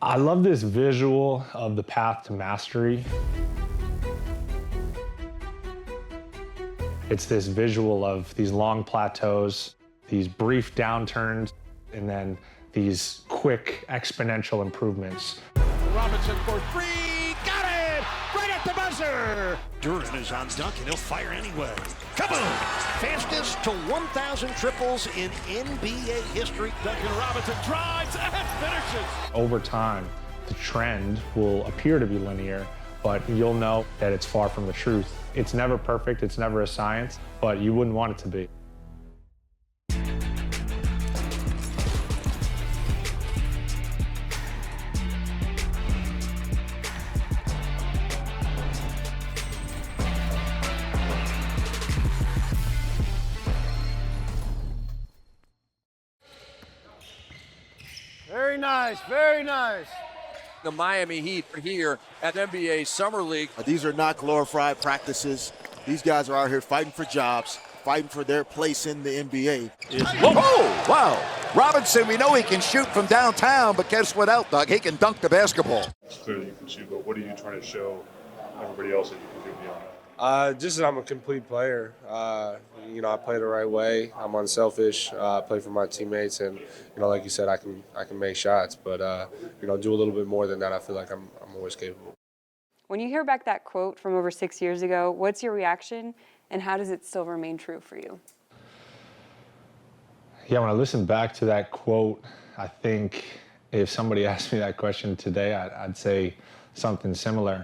I love this visual of the path to mastery. It's this visual of these long plateaus, these brief downturns, and then these quick exponential improvements. Robinson for three, got it! Right at the buzzer! Duran is on Duncan, he'll fire anyway. Kaboom! Fastest to 1,000 triples in NBA history. Duncan Robinson drives and finishes. Over time, the trend will appear to be linear, but you'll know that it's far from the truth. It's never perfect, it's never a science, but you wouldn't want it to be. Very nice, very nice. The Miami Heat are here at NBA Summer League. These are not glorified practices. These guys are out here fighting for jobs, fighting for their place in the NBA. Whoa, wow. Robinson, we know he can shoot from downtown, but guess what else, Doug? He can dunk the basketball. It's clear that you can shoot, but what are you trying to show everybody else that you can do beyond that? Just that I'm a complete player. I play the right way. I'm unselfish. I play for my teammates, and like you said, I can make shots. But do a little bit more than that. I feel like I'm always capable. When you hear back that quote from over 6 years ago, what's your reaction, and how does it still remain true for you? Yeah, when I listen back to that quote, I think if somebody asked me that question today, I'd say something similar.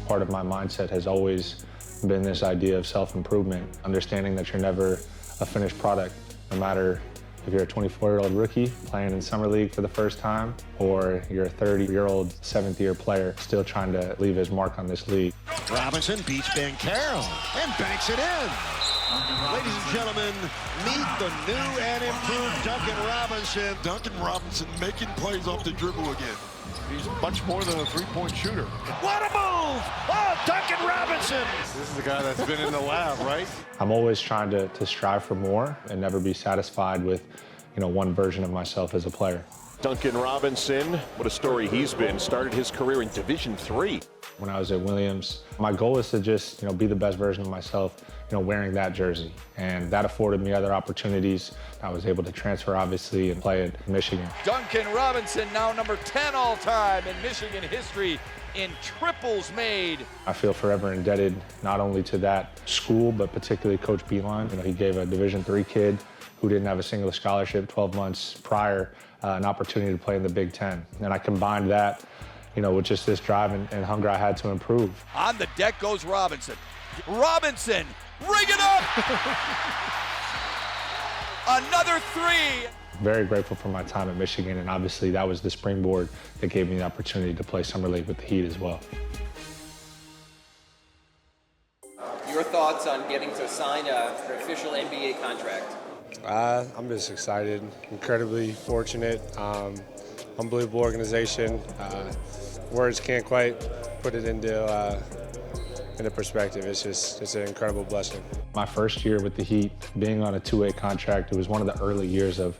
Part of my mindset has always been this idea of self-improvement, understanding that you're never a finished product, no matter if you're a 24-year-old rookie playing in Summer League for the first time, or you're a 30-year-old seventh-year player still trying to leave his mark on this league. Robinson beats Carroll and banks it in. Ladies and gentlemen, meet the new and improved Duncan Robinson. Duncan Robinson making plays off the dribble again. He's much more than a three-point shooter. What a move! Oh, Duncan Robinson! This is the guy that's been in the lab, right? I'm always trying to strive for more and never be satisfied with, one version of myself as a player. Duncan Robinson, what a story he's been. Started his career in Division III. When I was at Williams, my goal was to just, be the best version of myself, wearing that jersey. And that afforded me other opportunities. I was able to transfer, obviously, and play at Michigan. Duncan Robinson, now number 10 all-time in Michigan history in triples made. I feel forever indebted not only to that school, but particularly Coach Beeline. He gave a Division III kid who didn't have a single scholarship 12 months prior an opportunity to play in the Big Ten. And I combined that, with just this drive and hunger I had to improve. On the deck goes Robinson. Robinson, ring it up! Another three! Very grateful for my time at Michigan, and obviously that was the springboard that gave me the opportunity to play Summer League with the Heat as well. Your thoughts on getting to sign an official NBA contract? I'm just excited, incredibly fortunate, unbelievable organization. Words can't quite put it into perspective. It's an incredible blessing. My first year with the Heat, being on a two-way contract, it was one of the early years of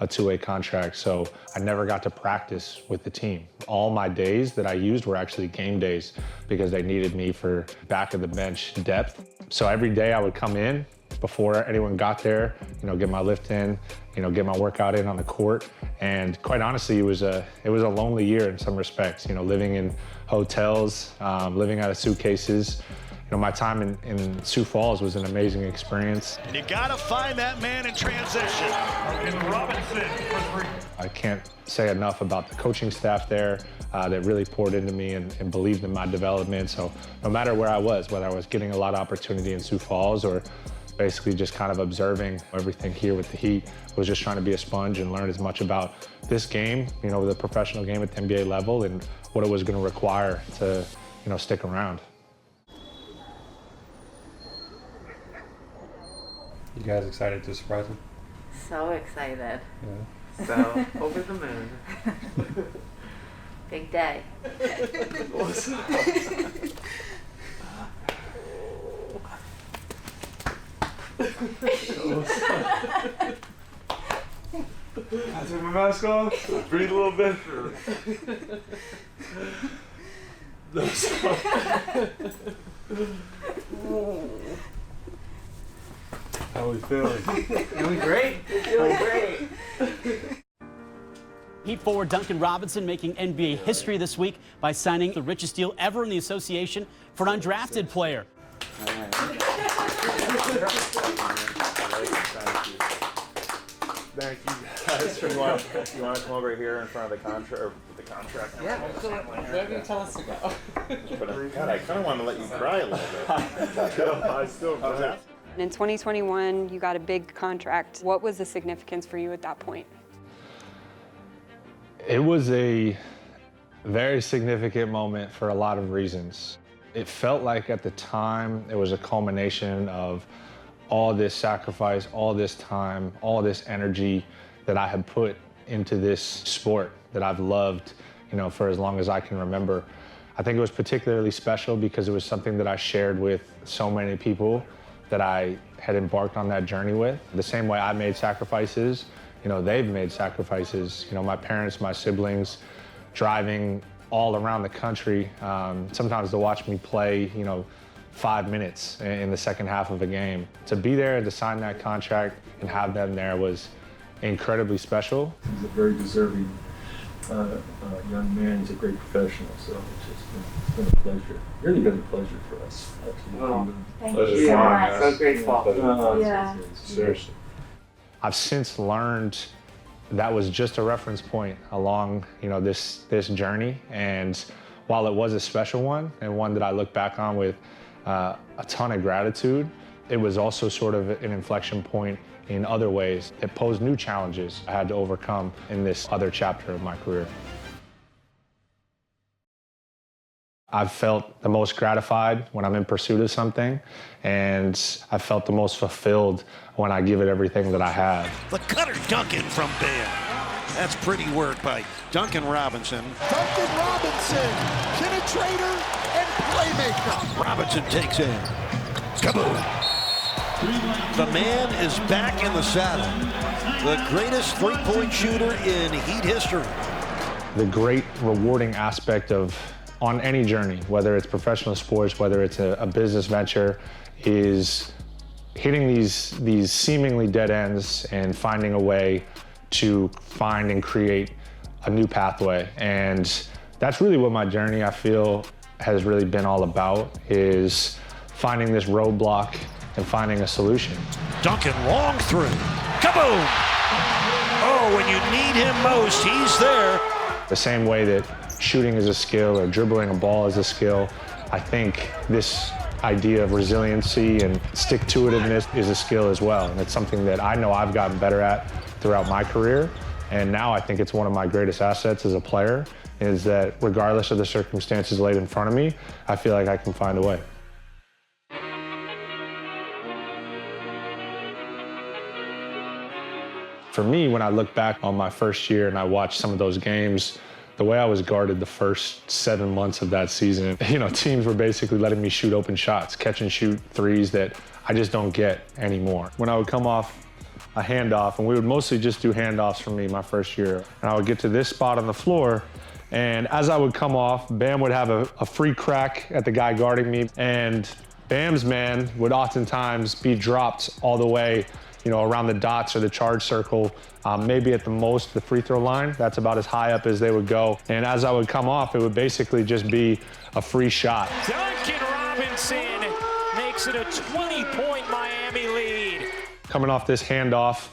a two-way contract, so I never got to practice with the team. All my days that I used were actually game days because they needed me for back of the bench depth. So every day I would come in before anyone got there, get my lift in, get my workout in on the court. And quite honestly, it was a lonely year in some respects, living in hotels, living out of suitcases. My time in Sioux Falls was an amazing experience. And you gotta find that man in transition. Robinson for three. I can't say enough about the coaching staff there that really poured into me and believed in my development. So no matter where I was, whether I was getting a lot of opportunity in Sioux Falls or basically just kind of observing everything here with the Heat, was just trying to be a sponge and learn as much about this game, the professional game at the NBA level and what it was going to require to, stick around. You guys excited to surprise him? So excited. Yeah. So over the moon. Big day. I take my mask off, breathe a little bit. How are we feeling? Feeling great. Feeling great. Heat forward Duncan Robinson making NBA history this week by signing the richest deal ever in the association for an undrafted player. Thank you guys. You want to come over here in front of the contract, or the contract? Yeah, wherever you tell us to go. God, I kind of want to let you cry a little bit. I still do. In 2021, you got a big contract. What was the significance for you at that point? It was a very significant moment for a lot of reasons. It felt like at the time it was a culmination of all this sacrifice, all this time, all this energy that I had put into this sport that I've loved, for as long as I can remember. I think it was particularly special because it was something that I shared with so many people that I had embarked on that journey with. The same way I made sacrifices, they've made sacrifices. My parents, my siblings, driving all around the country, sometimes to watch me play, 5 minutes in the second half of a game. To be there and to sign that contract and have them there was incredibly special. He's a very deserving young man. He's a great professional, so it's been a pleasure. Really been a pleasure for us. Absolutely. Thank you so much. So grateful. Yeah. Seriously. I've since learned that was just a reference point along, this journey. And while it was a special one and one that I look back on with a ton of gratitude, it was also sort of an inflection point in other ways that posed new challenges I had to overcome in this other chapter of my career. I've felt the most gratified when I'm in pursuit of something, and I've felt the most fulfilled when I give it everything that I have. The cutter Duncan from Bam. That's pretty work by Duncan Robinson. Duncan Robinson, penetrator and playmaker. Robinson takes in. Kaboom! The man is back in the saddle. The greatest three-point shooter in Heat history. The great rewarding aspect of on any journey, whether it's professional sports, whether it's a business venture, is hitting these seemingly dead ends and finding a way to find and create a new pathway. And that's really what my journey, I feel, has really been all about, is finding this roadblock and finding a solution. Duncan long through. Kaboom! Oh, when you need him most, he's there. The same way that shooting is a skill or dribbling a ball is a skill, I think this idea of resiliency and stick-to-itiveness is a skill as well. And it's something that I know I've gotten better at throughout my career. And now I think it's one of my greatest assets as a player, is that regardless of the circumstances laid in front of me, I feel like I can find a way. For me, when I look back on my first year and I watch some of those games, the way I was guarded the first 7 months of that season, teams were basically letting me shoot open shots, catch and shoot threes that I just don't get anymore. When I would come off a handoff, and we would mostly just do handoffs for me my first year, and I would get to this spot on the floor, and as I would come off, Bam would have a free crack at the guy guarding me, and Bam's man would oftentimes be dropped all the way around the dots or the charge circle, maybe at the most the free throw line. That's about as high up as they would go. And as I would come off, it would basically just be a free shot. Duncan Robinson makes it a 20-point Miami lead. Coming off this handoff,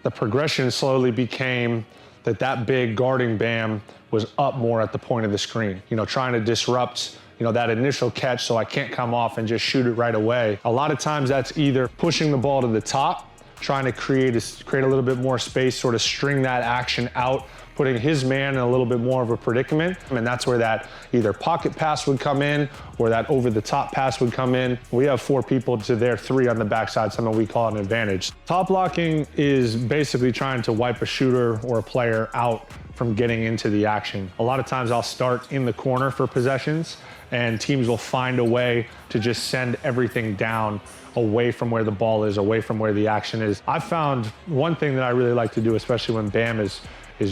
the progression slowly became that big guarding Bam was up more at the point of the screen, trying to disrupt that initial catch so I can't come off and just shoot it right away. A lot of times that's either pushing the ball to the top, trying to create a little bit more space, sort of string that action out, putting his man in a little bit more of a predicament. And that's where that either pocket pass would come in or that over-the-top pass would come in. We have 4 people to their 3 on the backside, something we call an advantage. Top blocking is basically trying to wipe a shooter or a player out from getting into the action. A lot of times I'll start in the corner for possessions, and teams will find a way to just send everything down away from where the ball is, away from where the action is. I've found one thing that I really like to do, especially when Bam is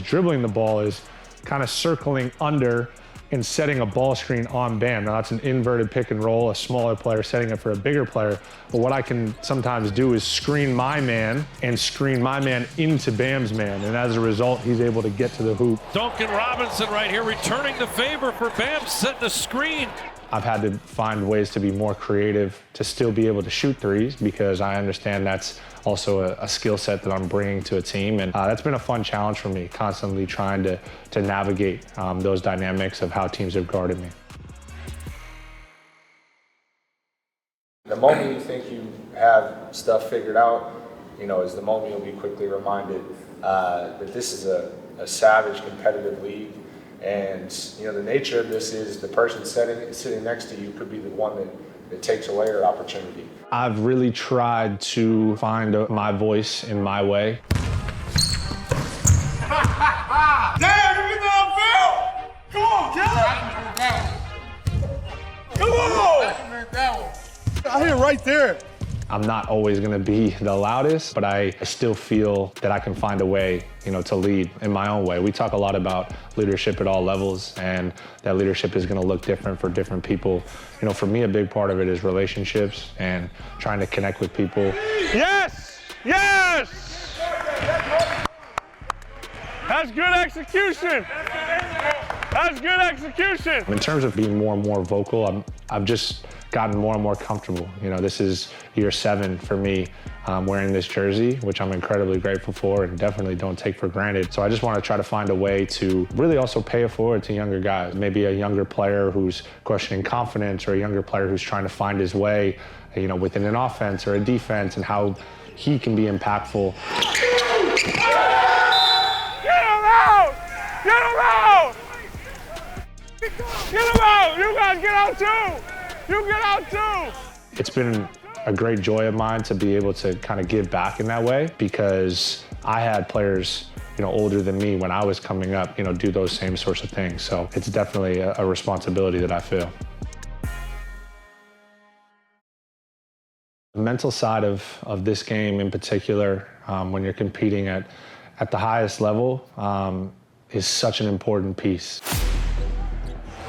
dribbling the ball, is kind of circling under and setting a ball screen on Bam. Now that's an inverted pick and roll, a smaller player setting it for a bigger player. But what I can sometimes do is screen my man and screen my man into Bam's man. And as a result, he's able to get to the hoop. Duncan Robinson right here returning the favor for Bam, setting the screen. I've had to find ways to be more creative to still be able to shoot threes, because I understand that's also a skill set that I'm bringing to a team. And that's been a fun challenge for me, constantly trying to navigate those dynamics of how teams have guarded me. The moment you think you have stuff figured out, is the moment you'll be quickly reminded that this is a savage competitive league. And the nature of this is the person sitting next to you could be the one that takes away your opportunity. I've really tried to find my voice in my way. Damn, you get downfield! Come on, kill it! Come on! I hit it right there. I'm not always going to be the loudest, but I still feel that I can find a way, to lead in my own way. We talk a lot about leadership at all levels, and that leadership is going to look different for different people. For me, a big part of it is relationships and trying to connect with people. Yes! Yes! That's good execution. That's good execution. In terms of being more and more vocal, I've just gotten more and more comfortable. This is year 7 for me wearing this jersey, which I'm incredibly grateful for and definitely don't take for granted. So I just want to try to find a way to really also pay it forward to younger guys. Maybe a younger player who's questioning confidence, or a younger player who's trying to find his way, within an offense or a defense, and how he can be impactful. Get him out! Get him out! Get him out! You guys get out too! You get out too! It's been a great joy of mine to be able to kind of give back in that way, because I had players, older than me when I was coming up, do those same sorts of things. So it's definitely a responsibility that I feel. The mental side of this game in particular, when you're competing at the highest level, is such an important piece.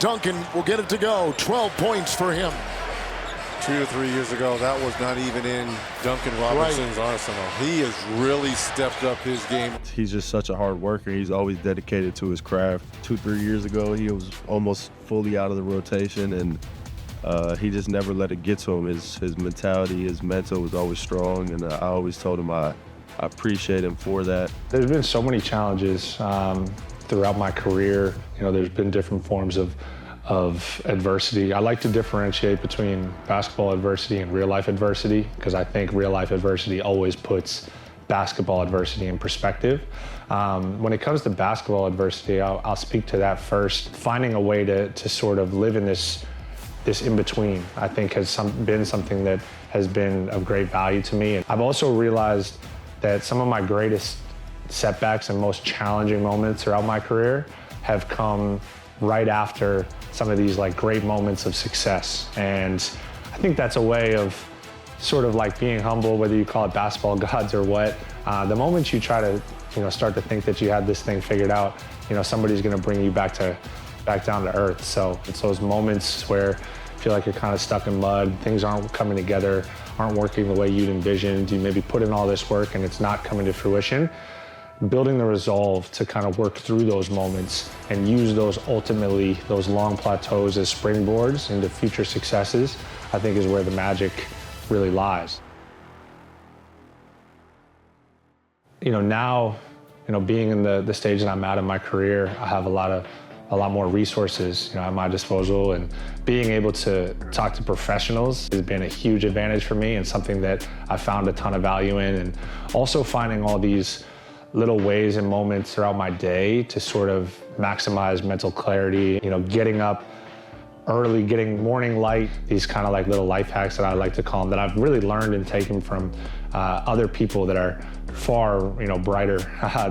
Duncan will get it to go. 12 points for him. 2 or 3 years ago, that was not even in Duncan Robinson's arsenal. He has really stepped up his game. He's just such a hard worker. He's always dedicated to his craft. 2-3 years ago, he was almost fully out of the rotation, and he just never let it get to him. His mentality, his mental was always strong, and I always told him I appreciate him for that. There's been so many challenges throughout my career. There's been different forms of adversity. I like to differentiate between basketball adversity and real life adversity, because I think real life adversity always puts basketball adversity in perspective. When it comes to basketball adversity, I'll speak to that first. Finding a way to sort of live in this in-between, I think has been something that has been of great value to me. And I've also realized that some of my greatest setbacks and most challenging moments throughout my career have come right after some of these great moments of success. And I think that's a way of sort of being humble, whether you call it basketball gods or what. The moment you try to start to think that you had this thing figured out, somebody's going to bring you back down to earth. So it's those moments where you feel like you're kind of stuck in mud, things aren't coming together, aren't working the way you'd envisioned. You maybe put in all this work and it's not coming to fruition. Building the resolve to kind of work through those moments and use those long plateaus as springboards into future successes, I think is where the magic really lies. Now, being in the stage that I'm at in my career, I have a lot more resources, at my disposal, and being able to talk to professionals has been a huge advantage for me and something that I found a ton of value in. And also finding all these little ways and moments throughout my day to sort of maximize mental clarity, getting up early, getting morning light, these kind of little life hacks that I like to call them, that I've really learned and taken from other people that are far brighter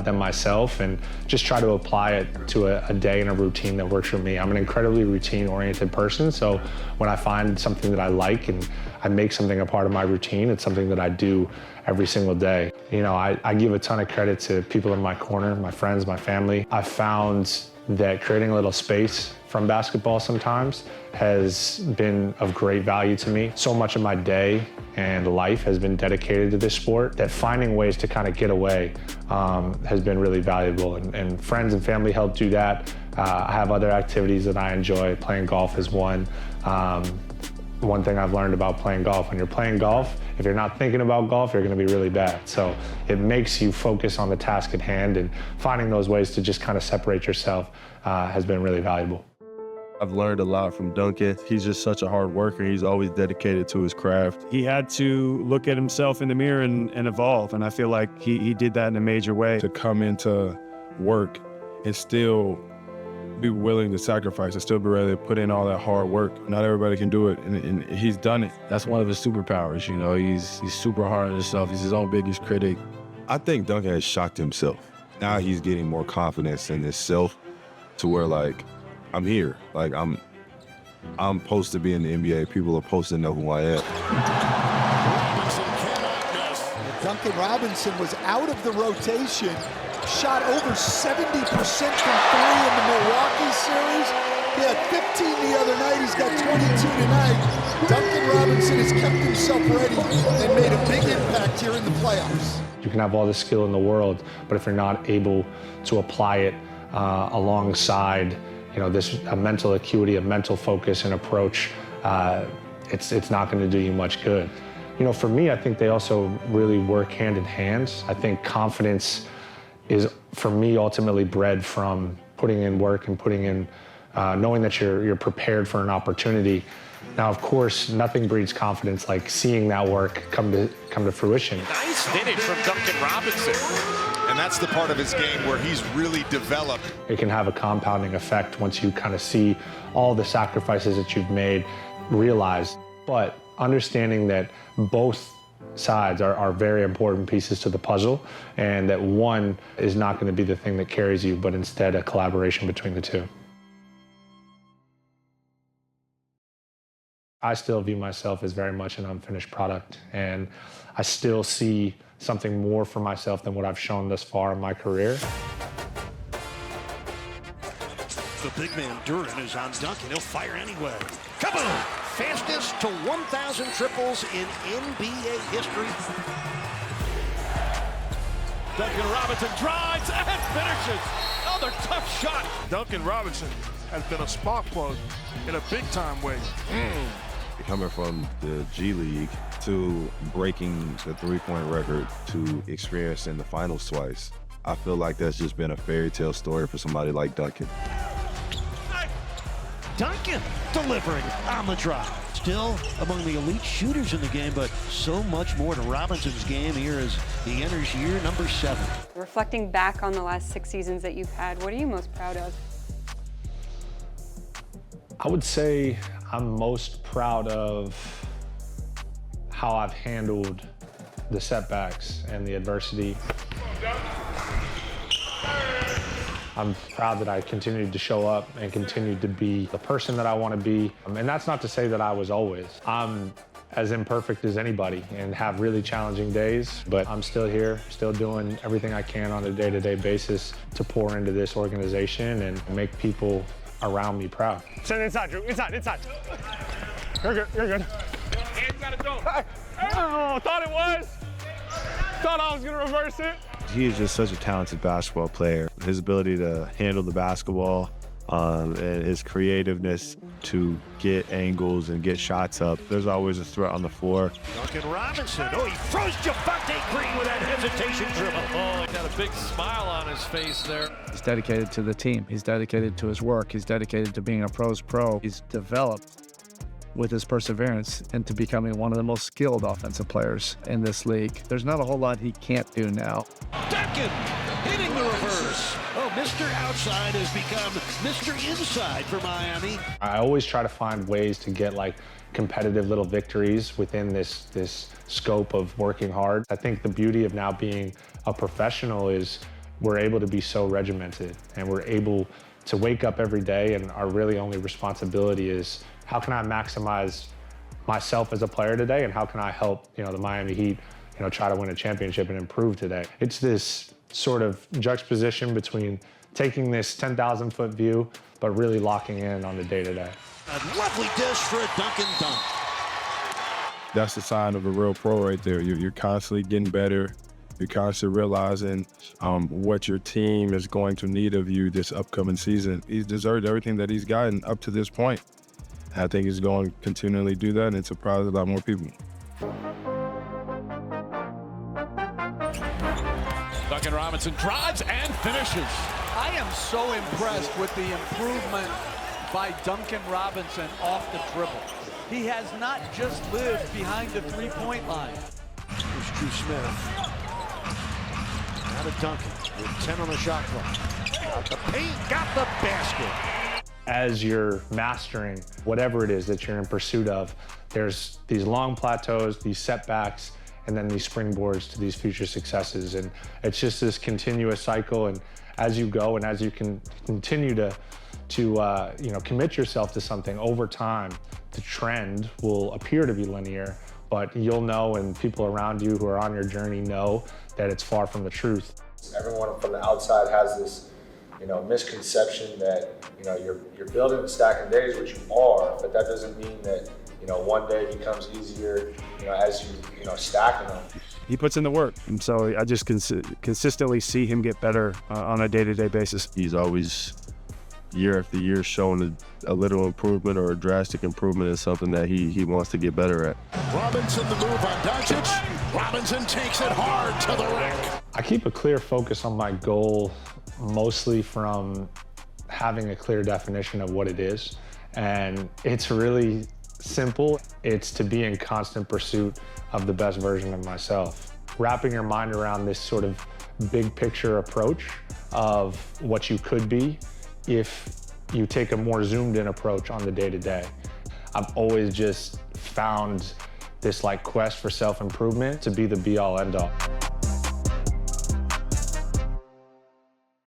than myself, and just try to apply it to a day and a routine that works for me. I'm an incredibly routine-oriented person, so when I find something that I like and I make something a part of my routine, it's something that I do every single day. I give a ton of credit to people in my corner, my friends, my family. I found that creating a little space from basketball sometimes has been of great value to me. So much of my day and life has been dedicated to this sport that finding ways to kind of get away has been really valuable, and friends and family help do that. I have other activities that I enjoy. Playing golf is one. One thing I've learned about playing golf, when you're playing golf, if you're not thinking about golf, you're going to be really bad. So it makes you focus on the task at hand, and finding those ways to just kind of separate yourself has been really valuable. I've learned a lot from Duncan. He's just such a hard worker. He's always dedicated to his craft. He had to look at himself in the mirror and evolve, and I feel like he did that in a major way. To come into work and still be willing to sacrifice and still be ready to put in all that hard work. Not everybody can do it, and he's done it. That's one of his superpowers, He's super hard on himself. He's his own biggest critic. I think Duncan has shocked himself. Now he's getting more confidence in himself to where, I'm here. I'm supposed to be in the NBA. People are supposed to know who I am. Duncan Robinson was out of the rotation, shot over 70% from three in the Milwaukee series. He had 15 the other night. He's got 22 tonight. Duncan Robinson has kept himself ready and made a big impact here in the playoffs. You can have all the skill in the world, but if you're not able to apply it alongside a mental acuity, a mental focus and approach, it's not going to do you much good. For me, I think they also really work hand in hand. I think confidence is, for me, ultimately bred from putting in work and putting in, knowing that you're prepared for an opportunity. Now, of course, nothing breeds confidence like seeing that work come to fruition. Nice finish from Duncan Robinson. And that's the part of his game where he's really developed. It can have a compounding effect once you kind of see all the sacrifices that you've made realized. But understanding that both sides are very important pieces to the puzzle, and that one is not going to be the thing that carries you, but instead a collaboration between the two. I still view myself as very much an unfinished product, and I still see something more for myself than what I've shown thus far in my career. The big man Duran is on Duncan. He'll fire anyway. Kaboom! Fastest to 1,000 triples in NBA history. Duncan Robinson drives and finishes. Another tough shot. Duncan Robinson has been a spark plug in a big-time way. Coming from the G League to breaking the three-point record to experiencing the finals twice, I feel like that's just been a fairy tale story for somebody like Duncan. Duncan delivering on the drive. Still among the elite shooters in the game, but so much more to Robinson's game here as he enters year number 7. Reflecting back on the last 6 seasons that you've had, what are you most proud of? I would say I'm most proud of how I've handled the setbacks and the adversity. I'm proud that I continued to show up and continued to be the person that I want to be. And that's not to say that I was always. I'm as imperfect as anybody and have really challenging days, but I'm still here, still doing everything I can on a day-to-day basis to pour into this organization and make people around me proud. Send inside, Drew. Inside. You're good. And you gotta go. Oh, thought it was. Thought I was gonna reverse it. He is just such a talented basketball player. His ability to handle the basketball and his creativeness to get angles and get shots up. There's always a threat on the floor. Duncan Robinson, he throws Javonte Green with that hesitation dribble. Oh, he got a big smile on his face there. He's dedicated to the team. He's dedicated to his work. He's dedicated to being a pro's pro. He's developed with his perseverance into becoming one of the most skilled offensive players in this league. There's not a whole lot he can't do now. Duncan hitting the reverse. Oh, Mr. Outside has become Mr. Inside for Miami. I always try to find ways to get like competitive little victories within this scope of working hard. I think the beauty of now being a professional is we're able to be so regimented, and we're able to wake up every day, and our really only responsibility is how can I maximize myself as a player today, and how can I help, the Miami Heat, try to win a championship and improve today. It's this sort of juxtaposition between taking this 10,000-foot view, but really locking in on the day-to-day. A lovely dish for a Duncan dunk. That's the sign of a real pro right there. You're constantly getting better. You're constantly realizing what your team is going to need of you this upcoming season. He's deserved everything that he's gotten up to this point. I think he's going to continually do that and surprise a lot more people. Duncan Robinson drives and finishes. I am so impressed with the improvement by Duncan Robinson off the dribble. He has not just lived behind the three-point line. Here's Drew Smith. Now to Duncan with 10 on the shot clock. Got the paint, got the basket. As you're mastering whatever it is that you're in pursuit of, there's these long plateaus, these setbacks, and then these springboards to these future successes. And it's just this continuous cycle. And as you go and as you can continue to commit yourself to something over time, the trend will appear to be linear, but you'll know, and people around you who are on your journey know that it's far from the truth. Everyone from the outside has this, misconception that, you're building and stacking days, which you are, but that doesn't mean that, one day becomes easier, as you, stacking them. He puts in the work, and so I just consistently see him get better on a day-to-day basis. He's always, year after year, showing a little improvement or a drastic improvement in something that he wants to get better at. Robinson the move on Doncic. Robinson takes it hard to the rack. I keep a clear focus on my goal, mostly from having a clear definition of what it is. And it's really simple. It's to be in constant pursuit of the best version of myself. Wrapping your mind around this sort of big picture approach of what you could be if you take a more zoomed in approach on the day-to-day. I've always just found this quest for self-improvement to be the be-all end-all.